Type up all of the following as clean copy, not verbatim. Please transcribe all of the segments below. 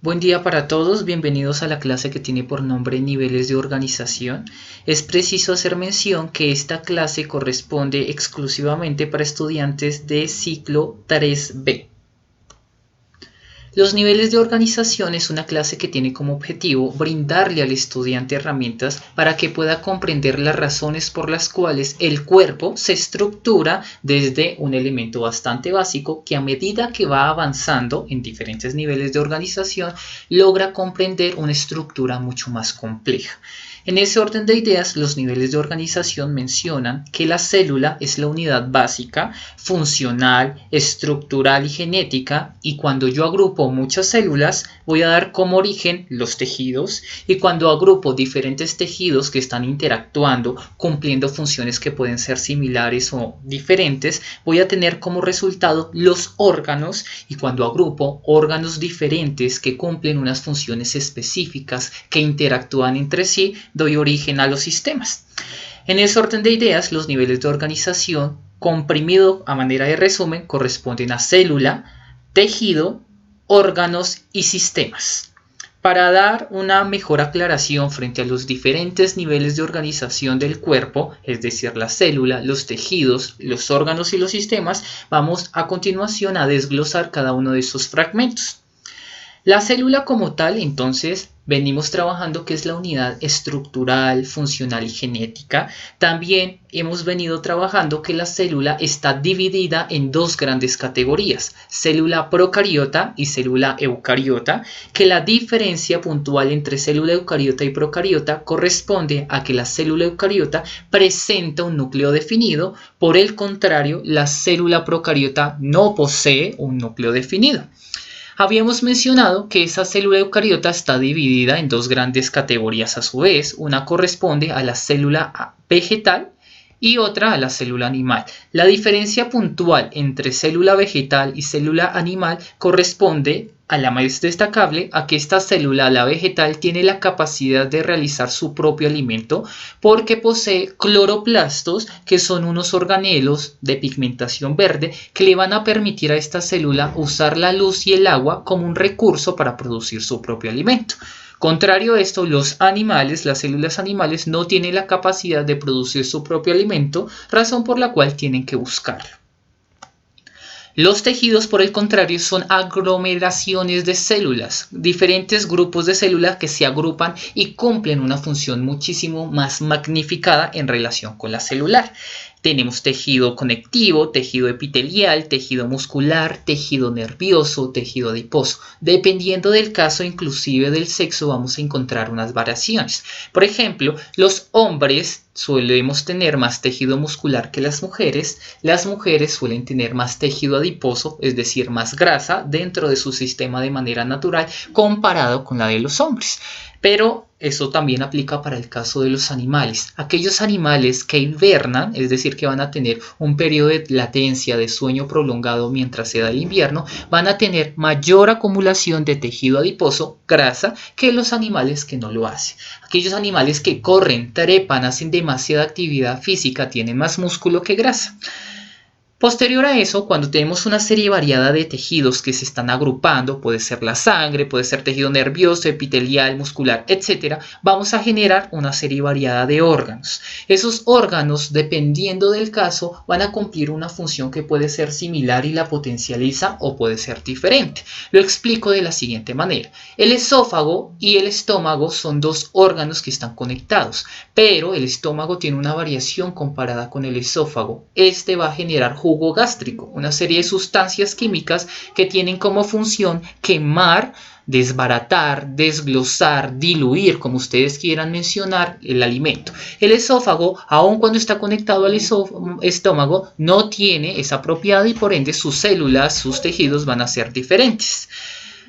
Buen día para todos, bienvenidos a la clase que tiene por nombre Niveles de Organización. Es preciso hacer mención que esta clase corresponde exclusivamente para estudiantes de ciclo 3B. Los niveles de organización es una clase que tiene como objetivo brindarle al estudiante herramientas para que pueda comprender las razones por las cuales el cuerpo se estructura desde un elemento bastante básico que a medida que va avanzando en diferentes niveles de organización logra comprender una estructura mucho más compleja. En ese orden de ideas, los niveles de organización mencionan que la célula es la unidad básica, funcional, estructural y genética, y cuando yo agrupo muchas células, voy a dar como origen los tejidos, y cuando agrupo diferentes tejidos que están interactuando, cumpliendo funciones que pueden ser similares o diferentes, voy a tener como resultado los órganos, y cuando agrupo órganos diferentes que cumplen unas funciones específicas que interactúan entre sí, doy origen a los sistemas. En ese orden de ideas, los niveles de organización, comprimido a manera de resumen, corresponden a célula, tejido, órganos y sistemas. Para dar una mejor aclaración frente a los diferentes niveles de organización del cuerpo, es decir, la célula, los tejidos, los órganos y los sistemas, vamos a continuación a desglosar cada uno de esos fragmentos. La célula como tal, entonces, venimos trabajando que es la unidad estructural, funcional y genética. También hemos venido trabajando que la célula está dividida en dos grandes categorías, célula procariota y célula eucariota, que la diferencia puntual entre célula eucariota y procariota corresponde a que la célula eucariota presenta un núcleo definido, por el contrario, la célula procariota no posee un núcleo definido. Habíamos mencionado que esa célula eucariota está dividida en dos grandes categorías a su vez. Una corresponde a la célula vegetal y otra a la célula animal. La diferencia puntual entre célula vegetal y célula animal corresponde a la más destacable a que esta célula, la vegetal, tiene la capacidad de realizar su propio alimento porque posee cloroplastos, que son unos organelos de pigmentación verde que le van a permitir a esta célula usar la luz y el agua como un recurso para producir su propio alimento. Contrario a esto, los animales, las células animales, no tienen la capacidad de producir su propio alimento, razón por la cual tienen que buscarlo. Los tejidos, por el contrario, son aglomeraciones de células, diferentes grupos de células que se agrupan y cumplen una función muchísimo más magnificada en relación con la celular. Tenemos tejido conectivo, tejido epitelial, tejido muscular, tejido nervioso, tejido adiposo. Dependiendo del caso, inclusive del sexo, vamos a encontrar unas variaciones. Por ejemplo, los hombres solemos tener más tejido muscular que las mujeres suelen tener más tejido adiposo, es decir, más grasa dentro de su sistema de manera natural comparado con la de los hombres. Pero eso también aplica para el caso de los animales. Aquellos animales que hibernan, es decir, que van a tener un periodo de latencia de sueño prolongado mientras se da el invierno, van a tener mayor acumulación de tejido adiposo, grasa, que los animales que no lo hacen. Aquellos animales que corren, trepan, hacen demasiada actividad física, tienen más músculo que grasa. Posterior a eso, cuando tenemos una serie variada de tejidos que se están agrupando, puede ser la sangre, puede ser tejido nervioso, epitelial, muscular, etc., vamos a generar una serie variada de órganos. Esos órganos, dependiendo del caso, van a cumplir una función que puede ser similar y la potencializa o puede ser diferente. Lo explico de la siguiente manera. El esófago y el estómago son dos órganos que están conectados, pero el estómago tiene una variación comparada con el esófago. Este va a generar jugo gástrico, una serie de sustancias químicas que tienen como función quemar, desbaratar, desglosar, diluir, como ustedes quieran mencionar, el alimento. El esófago, aun cuando está conectado al estómago, no tiene esa propiedad y por ende sus células, sus tejidos van a ser diferentes.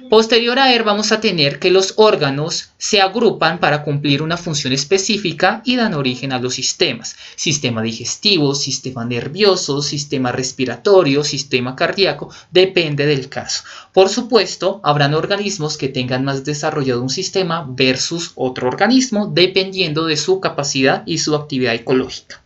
Posterior a él vamos a tener que los órganos se agrupan para cumplir una función específica y dan origen a los sistemas. Sistema digestivo, sistema nervioso, sistema respiratorio, sistema cardíaco, depende del caso. Por supuesto, habrán organismos que tengan más desarrollado un sistema versus otro organismo, dependiendo de su capacidad y su actividad ecológica.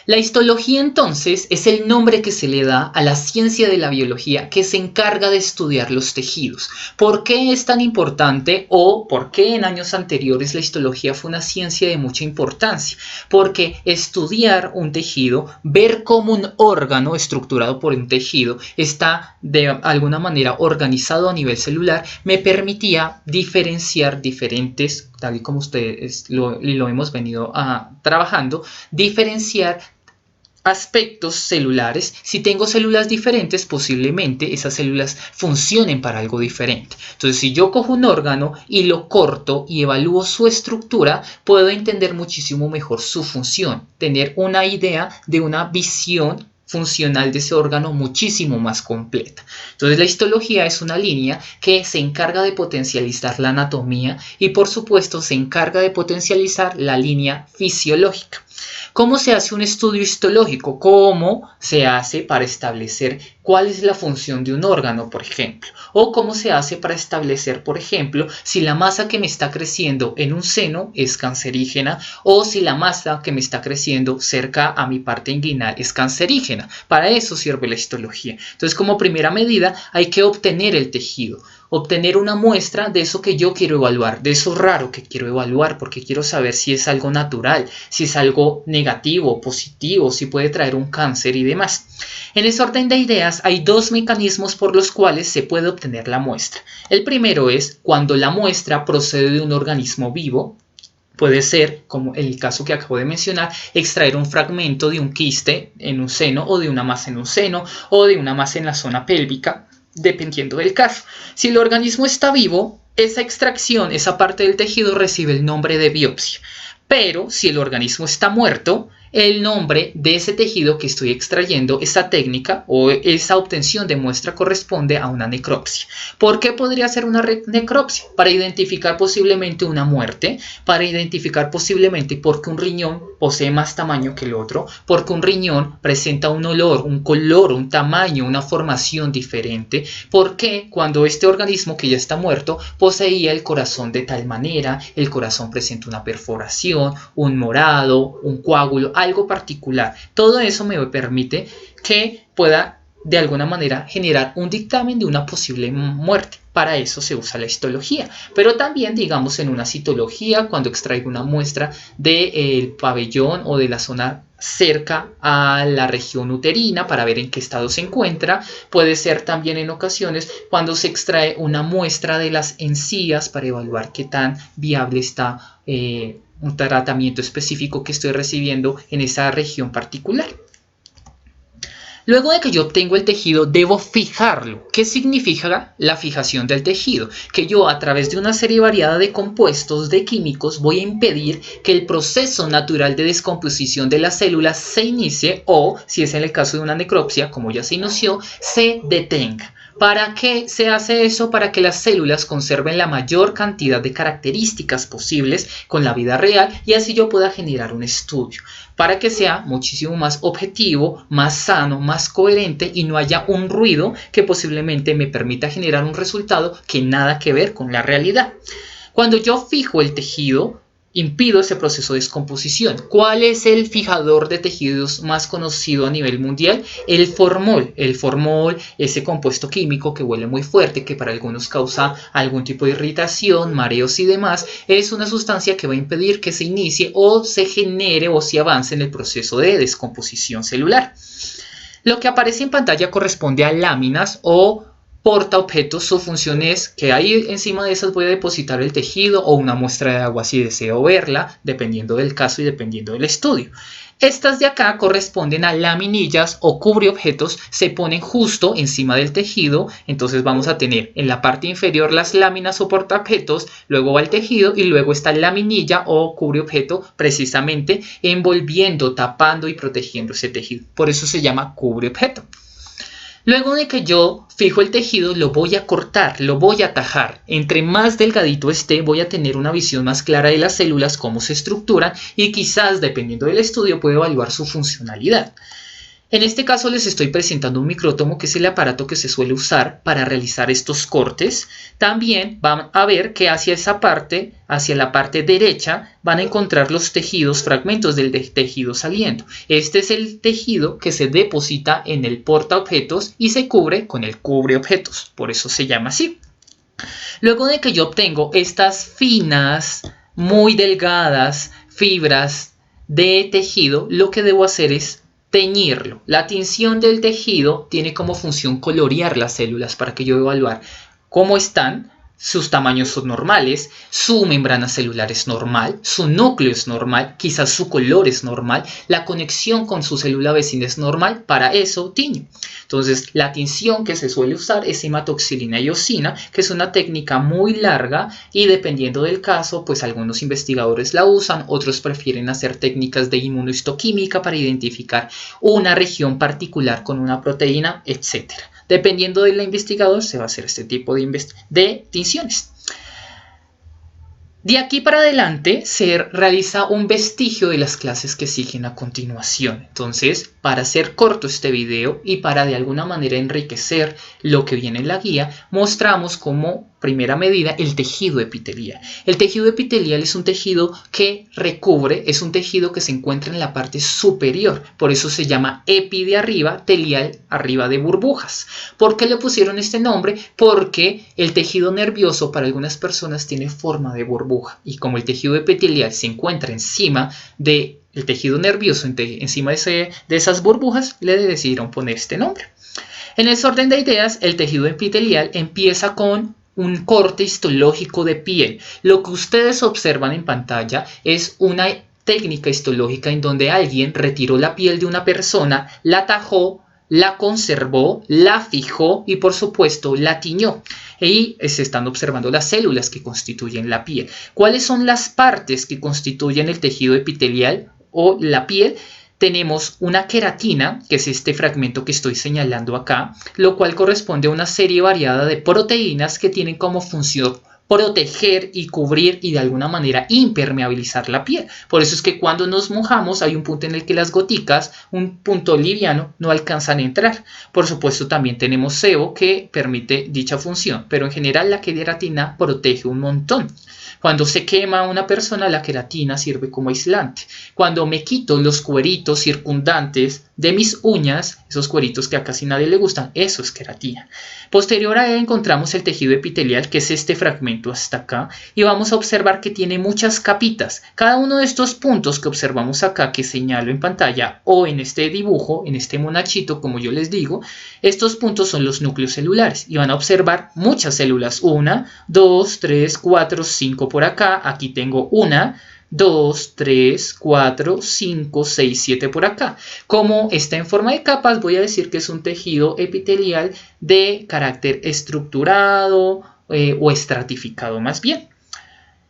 La histología entonces es el nombre que se le da a la ciencia de la biología que se encarga de estudiar los tejidos. ¿Por qué es tan importante o por qué en años anteriores la histología fue una ciencia de mucha importancia? Porque estudiar un tejido, ver cómo un órgano estructurado por un tejido está de alguna manera organizado a nivel celular, me permitía diferenciar diferentes, tal y como ustedes lo hemos venido trabajando, diferenciar aspectos celulares. Si tengo células diferentes, posiblemente esas células funcionen para algo diferente. Entonces, si yo cojo un órgano y lo corto y evalúo su estructura, puedo entender muchísimo mejor su función, tener una idea de una visión funcional de ese órgano muchísimo más completa. Entonces la histología es una línea que se encarga de potencializar la anatomía y por supuesto se encarga de potencializar la línea fisiológica. ¿Cómo se hace un estudio histológico? ¿Cómo se hace para establecer cuál es la función de un órgano, por ejemplo? ¿O cómo se hace para establecer, por ejemplo, si la masa que me está creciendo en un seno es cancerígena o si la masa que me está creciendo cerca a mi parte inguinal es cancerígena? Para eso sirve la histología. Entonces, como primera medida, hay que obtener el tejido. Obtener una muestra de eso que yo quiero evaluar, de eso raro que quiero evaluar, porque quiero saber si es algo natural, si es algo negativo, positivo, si puede traer un cáncer y demás. En ese orden de ideas hay dos mecanismos por los cuales se puede obtener la muestra. El primero es cuando la muestra procede de un organismo vivo. Puede ser, como el caso que acabo de mencionar, extraer un fragmento de un quiste en un seno o de una masa en un seno o de una masa en la zona pélvica, dependiendo del caso. Si el organismo está vivo, esa extracción, esa parte del tejido recibe el nombre de biopsia. Pero si el organismo está muerto, el nombre de ese tejido que estoy extrayendo, esa técnica o esa obtención de muestra corresponde a una necropsia. ¿Por qué podría ser una necropsia? Para identificar posiblemente una muerte, para identificar posiblemente porque un riñón posee más tamaño que el otro, porque un riñón presenta un olor, un color, un tamaño, una formación diferente, porque cuando este organismo que ya está muerto poseía el corazón de tal manera, el corazón presenta una perforación, un morado, un coágulo, algo particular. Todo eso me permite que pueda de alguna manera generar un dictamen de una posible muerte. Para eso se usa la histología, pero también digamos en una citología cuando extraigo una muestra del pabellón o de la zona cerca a la región uterina para ver en qué estado se encuentra. Puede ser también en ocasiones cuando se extrae una muestra de las encías para evaluar qué tan viable está un tratamiento específico que estoy recibiendo en esa región particular. Luego de que yo obtengo el tejido, debo fijarlo. ¿Qué significa la fijación del tejido? Que yo a través de una serie variada de compuestos, de químicos, voy a impedir que el proceso natural de descomposición de las células se inicie o, si es en el caso de una necropsia, como ya se inició, se detenga. ¿Para qué se hace eso? Para que las células conserven la mayor cantidad de características posibles con la vida real y así yo pueda generar un estudio. Para que sea muchísimo más objetivo, más sano, más coherente y no haya un ruido que posiblemente me permita generar un resultado que nada que ver con la realidad. Cuando yo fijo el tejido, impido ese proceso de descomposición. ¿Cuál es el fijador de tejidos más conocido a nivel mundial? El formol. El formol, ese compuesto químico que huele muy fuerte, que para algunos causa algún tipo de irritación, mareos y demás, es una sustancia que va a impedir que se inicie o se genere o se avance en el proceso de descomposición celular. Lo que aparece en pantalla corresponde a láminas o portaobjetos. Su función es que ahí encima de esas voy a depositar el tejido o una muestra de agua si deseo verla, dependiendo del caso y dependiendo del estudio. Estas de acá corresponden a laminillas o cubreobjetos, se ponen justo encima del tejido, entonces vamos a tener en la parte inferior las láminas o portaobjetos, luego va el tejido y luego está la laminilla o cubreobjeto precisamente envolviendo, tapando y protegiendo ese tejido. Por eso se llama cubreobjeto. Luego de que yo fijo el tejido, lo voy a cortar, lo voy a tajar. Entre más delgadito esté, voy a tener una visión más clara de las células, cómo se estructuran y quizás, dependiendo del estudio, puedo evaluar su funcionalidad. En este caso les estoy presentando un micrótomo, que es el aparato que se suele usar para realizar estos cortes. También van a ver que hacia esa parte, hacia la parte derecha, van a encontrar los tejidos, fragmentos del tejido saliendo. Este es el tejido que se deposita en el portaobjetos y se cubre con el cubreobjetos, por eso se llama así. Luego de que yo obtengo estas finas, muy delgadas fibras de tejido, lo que debo hacer es teñirlo. La tinción del tejido tiene como función colorear las células para que yo evaluar cómo están. Sus tamaños son normales, su membrana celular es normal, su núcleo es normal, quizás su color es normal, la conexión con su célula vecina es normal. Para eso tiño. Entonces, la tinción que se suele usar es hematoxilina y eosina, que es una técnica muy larga y dependiendo del caso, pues algunos investigadores la usan, otros prefieren hacer técnicas de inmunohistoquímica para identificar una región particular con una proteína, etc. Dependiendo del investigador, se va a hacer este tipo de tinciones. De aquí para adelante se realiza un vestigio de las clases que siguen a continuación. Entonces, para hacer corto este video y para de alguna manera enriquecer lo que viene en la guía, mostramos como primera medida el tejido epitelial. El tejido epitelial es un tejido que recubre, es un tejido que se encuentra en la parte superior, por eso se llama epi de arriba, telial arriba de burbujas. ¿Por qué le pusieron este nombre? Porque el tejido nervioso para algunas personas tiene forma de burbuja y como el tejido epitelial se encuentra encima de el tejido nervioso, encima de esas burbujas, le decidieron poner este nombre. En ese orden de ideas, el tejido epitelial empieza con un corte histológico de piel. Lo que ustedes observan en pantalla es una técnica histológica en donde alguien retiró la piel de una persona, la tajó, la conservó, la fijó y por supuesto la tiñó. Y se están observando las células que constituyen la piel. ¿Cuáles son las partes que constituyen el tejido epitelial o la piel? Tenemos una queratina, que es este fragmento que estoy señalando acá, lo cual corresponde a una serie variada de proteínas que tienen como función proteger y cubrir y de alguna manera impermeabilizar la piel. Por eso es que cuando nos mojamos hay un punto en el que las goticas, un punto liviano, no alcanzan a entrar. Por supuesto también tenemos sebo que permite dicha función, pero en general la queratina protege un montón. Cuando se quema a una persona, la queratina sirve como aislante. Cuando me quito los cueritos circundantes de mis uñas, esos cueritos que a casi nadie le gustan, eso es queratina. Posterior a él encontramos el tejido epitelial, que es este fragmento hasta acá, y vamos a observar que tiene muchas capitas. Cada uno de estos puntos que observamos acá, que señalo en pantalla o en este dibujo, en este monachito, como yo les digo, estos puntos son los núcleos celulares y van a observar muchas células. 1, 2, 3, 4, 5 por acá. Aquí tengo 1, 2, 3, 4, 5, 6, 7 por acá. Como está en forma de capas, voy a decir que es un tejido epitelial de carácter estructurado o estratificado más bien.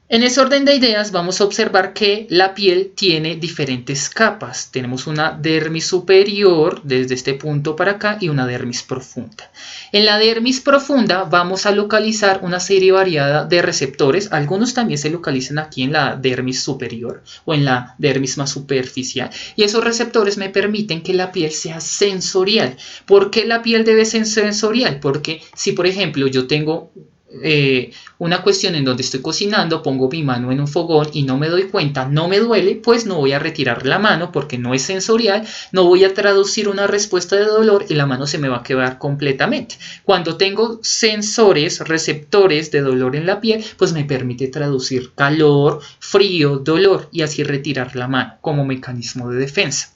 En ese orden de ideas vamos a observar que la piel tiene diferentes capas. Tenemos una dermis superior desde este punto para acá y una dermis profunda. En la dermis profunda vamos a localizar una serie variada de receptores. Algunos también se localizan aquí en la dermis superior o en la dermis más superficial. Y esos receptores me permiten que la piel sea sensorial. ¿Por qué la piel debe ser sensorial? Porque si por ejemplo yo tengo una cuestión en donde estoy cocinando, pongo mi mano en un fogón y no me doy cuenta, no me duele, pues no voy a retirar la mano porque no es sensorial, no voy a traducir una respuesta de dolor y la mano se me va a quedar completamente. Cuando tengo sensores, receptores de dolor en la piel, pues me permite traducir calor, frío, dolor y así retirar la mano como mecanismo de defensa.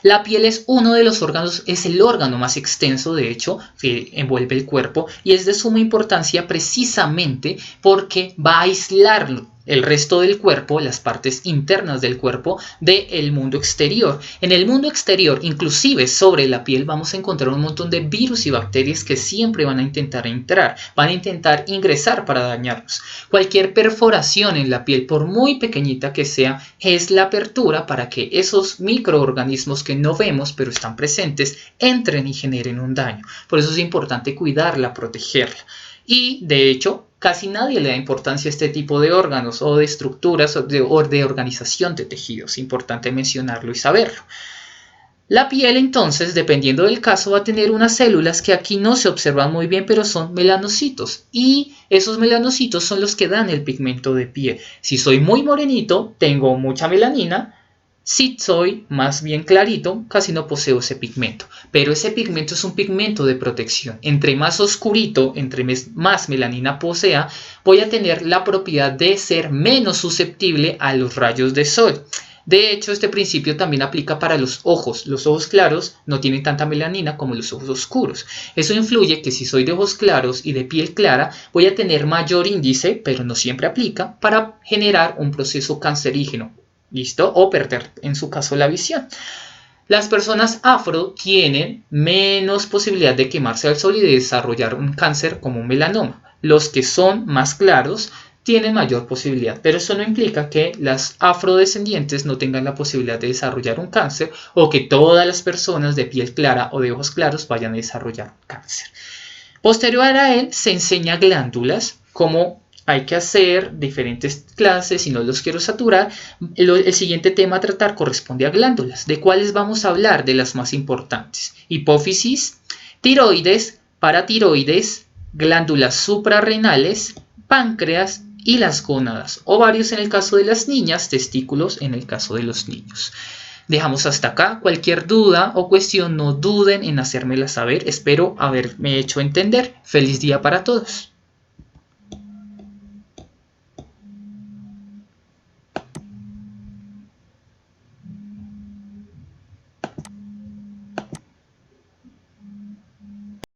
La piel es uno de los órganos, es el órgano más extenso, de hecho, que envuelve el cuerpo y es de suma importancia precisamente porque va a aislar el resto del cuerpo, las partes internas del cuerpo, del mundo exterior. En el mundo exterior, inclusive sobre la piel, vamos a encontrar un montón de virus y bacterias que siempre van a intentar entrar, van a intentar ingresar para dañarnos. Cualquier perforación en la piel, por muy pequeñita que sea, es la apertura para que esos microorganismos que no vemos pero están presentes entren y generen un daño. Por eso es importante cuidarla, protegerla. Y de hecho, casi nadie le da importancia a este tipo de órganos o de estructuras o de organización de tejidos. Importante mencionarlo y saberlo. La piel entonces, dependiendo del caso, va a tener unas células que aquí no se observan muy bien, pero son melanocitos. Y esos melanocitos son los que dan el pigmento de piel. Si soy muy morenito, tengo mucha melanina. Si soy más bien clarito, casi no poseo ese pigmento. Pero ese pigmento es un pigmento de protección. Entre más oscurito, entre más melanina posea, voy a tener la propiedad de ser menos susceptible a los rayos de sol. De hecho, este principio también aplica para los ojos. Los ojos claros no tienen tanta melanina como los ojos oscuros. Eso influye que si soy de ojos claros y de piel clara, voy a tener mayor índice, pero no siempre aplica, para generar un proceso cancerígeno. ¿Listo? O perder, en su caso, la visión. Las personas afro tienen menos posibilidad de quemarse al sol y de desarrollar un cáncer como un melanoma. Los que son más claros tienen mayor posibilidad, pero eso no implica que las afrodescendientes no tengan la posibilidad de desarrollar un cáncer o que todas las personas de piel clara o de ojos claros vayan a desarrollar un cáncer. Posterior a él se enseña glándulas, como hay que hacer diferentes clases y no los quiero saturar. El siguiente tema a tratar corresponde a glándulas. ¿De cuáles vamos a hablar? De las más importantes: hipófisis, tiroides, paratiroides, glándulas suprarrenales, páncreas y las gónadas. Ovarios en el caso de las niñas, testículos en el caso de los niños. Dejamos hasta acá. Cualquier duda o cuestión, no duden en hacérmela saber. Espero haberme hecho entender. Feliz día para todos.